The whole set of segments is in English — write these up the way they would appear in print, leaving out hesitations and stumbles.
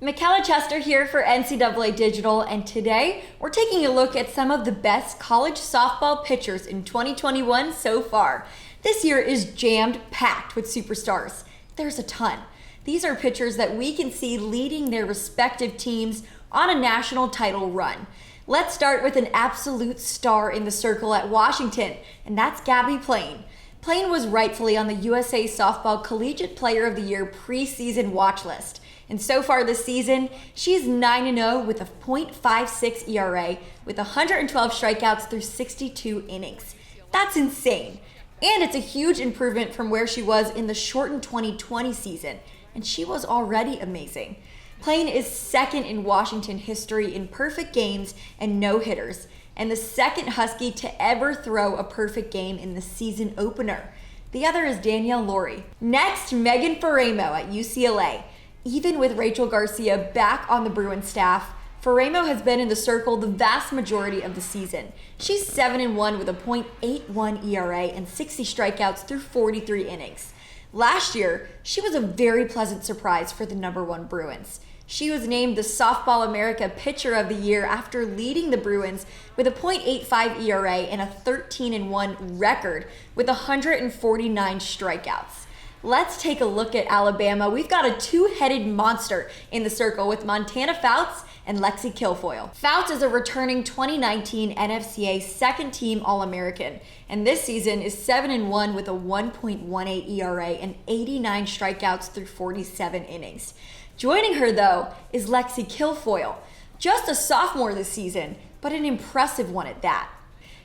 Michaela Chester here for NCAA Digital, and today we're taking a look at some of the best college softball pitchers in 2021 so far. This year is jammed-packed with superstars. There's a ton. These are pitchers that we can see leading their respective teams on a national title run. Let's start with an absolute star in the circle at Washington, and that's Gabby Plane. Plane was rightfully on the USA Softball Collegiate Player of the Year preseason watch list. And so far this season, she's 9-0 with a .56 ERA with 112 strikeouts through 62 innings. That's insane. And it's a huge improvement from where she was in the shortened 2020 season, and she was already amazing. Plane is second in Washington history in perfect games and no-hitters, and the second Husky to ever throw a perfect game in the season opener. The other is Danielle Laurie. Next, Megan Faraimo at UCLA. Even with Rachel Garcia back on the Bruins staff, Faraimo has been in the circle the vast majority of the season. She's 7-1 with a .81 ERA and 60 strikeouts through 43 innings. Last year, she was a very pleasant surprise for the #1 Bruins. She was named the Softball America Pitcher of the Year after leading the Bruins with a .85 ERA and a 13-1 record with 149 strikeouts. Let's take a look at Alabama. We've got a two-headed monster in the circle with Montana Fouts and Lexi Kilfoyle. Fouts is a returning 2019 NFCA second-team All-American, and this season is 7-1 with a 1.18 ERA and 89 strikeouts through 47 innings. Joining her, though, is Lexi Kilfoyle. Just a sophomore this season, but an impressive one at that.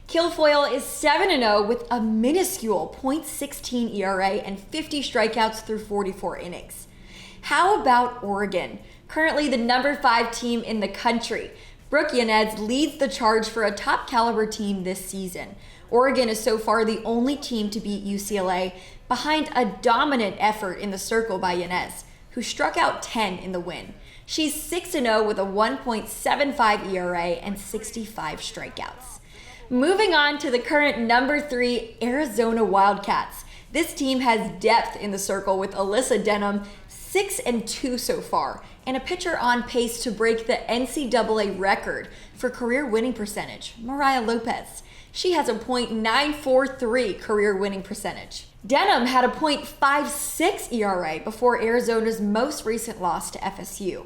Kilfoyle is 7-0 with a minuscule .16 ERA and 50 strikeouts through 44 innings. How about Oregon? Currently the #5 team in the country. Brooke Yanez leads the charge for a top caliber team this season. Oregon is so far the only team to beat UCLA behind a dominant effort in the circle by Yanez, who struck out 10 in the win. She's 6-0 with a 1.75 ERA and 65 strikeouts. Moving on to the current #3 Arizona Wildcats. This team has depth in the circle with Alyssa Denham, 6-2 so far, and a pitcher on pace to break the NCAA record for career winning percentage, Mariah Lopez. She has a .943 career winning percentage. Denham had a .56 ERA before Arizona's most recent loss to FSU.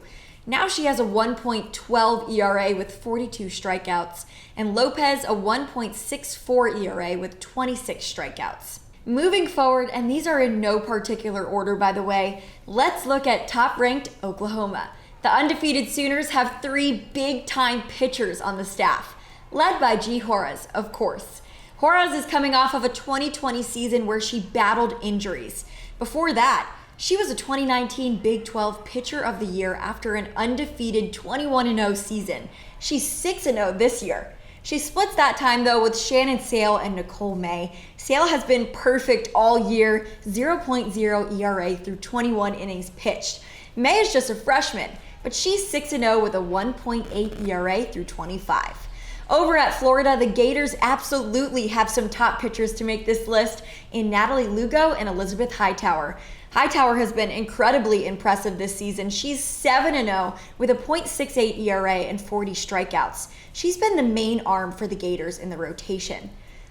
Now she has a 1.12 ERA with 42 strikeouts, and Lopez a 1.64 ERA with 26 strikeouts. Moving forward, and these are in no particular order by the way, let's look at top-ranked Oklahoma. The undefeated Sooners have 3 big-time pitchers on the staff, led by G. Horace, of course. Horace is coming off of a 2020 season where she battled injuries. Before that, she was a 2019 Big 12 Pitcher of the Year after an undefeated 21-0 season. She's 6-0 this year. She splits that time though with Shannon Sale and Nicole May. Sale has been perfect all year, 0.0 ERA through 21 innings pitched. May is just a freshman, but she's 6-0 with a 1.8 ERA through 25. Over at Florida, the Gators absolutely have some top pitchers to make this list in Natalie Lugo and Elizabeth Hightower. Hightower has been incredibly impressive this season. She's 7-0 with a .68 ERA and 40 strikeouts. She's been the main arm for the Gators in the rotation.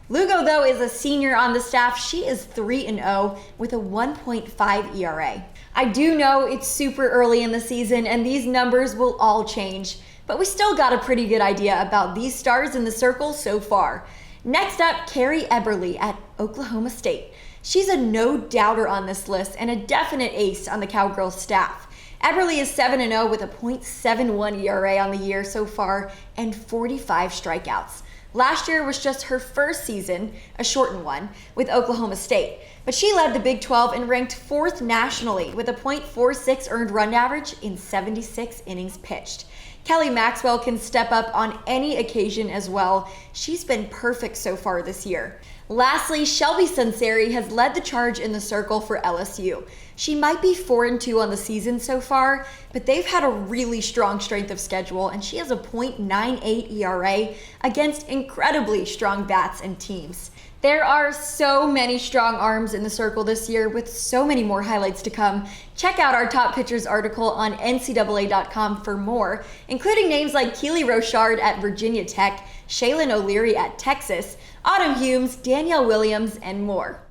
Lugo, though, is a senior on the staff. She is 3-0 with a 1.5 ERA. I do know it's super early in the season and these numbers will all change, but we still got a pretty good idea about these stars in the circle so far. Next up, Carrie Eberle at Oklahoma State. She's a no-doubter on this list and a definite ace on the Cowgirls staff. Eberle is 7-0 with a .71 ERA on the year so far and 45 strikeouts. Last year was just her first season, a shortened one, with Oklahoma State, but she led the Big 12 and ranked 4th nationally with a .46 earned run average in 76 innings pitched. Kelly Maxwell can step up on any occasion as well. She's been perfect so far this year. Lastly, Shelby Sunseri has led the charge in the circle for LSU. She might be 4-2 on the season so far, but they've had a really strong strength of schedule, and she has a .98 ERA against incredibly strong bats and teams. There are so many strong arms in the circle this year with so many more highlights to come. Check out our top pitchers article on NCAA.com for more, including names like Keely Rochard at Virginia Tech, Shaylin O'Leary at Texas, Autumn Humes, Danielle Williams, and more.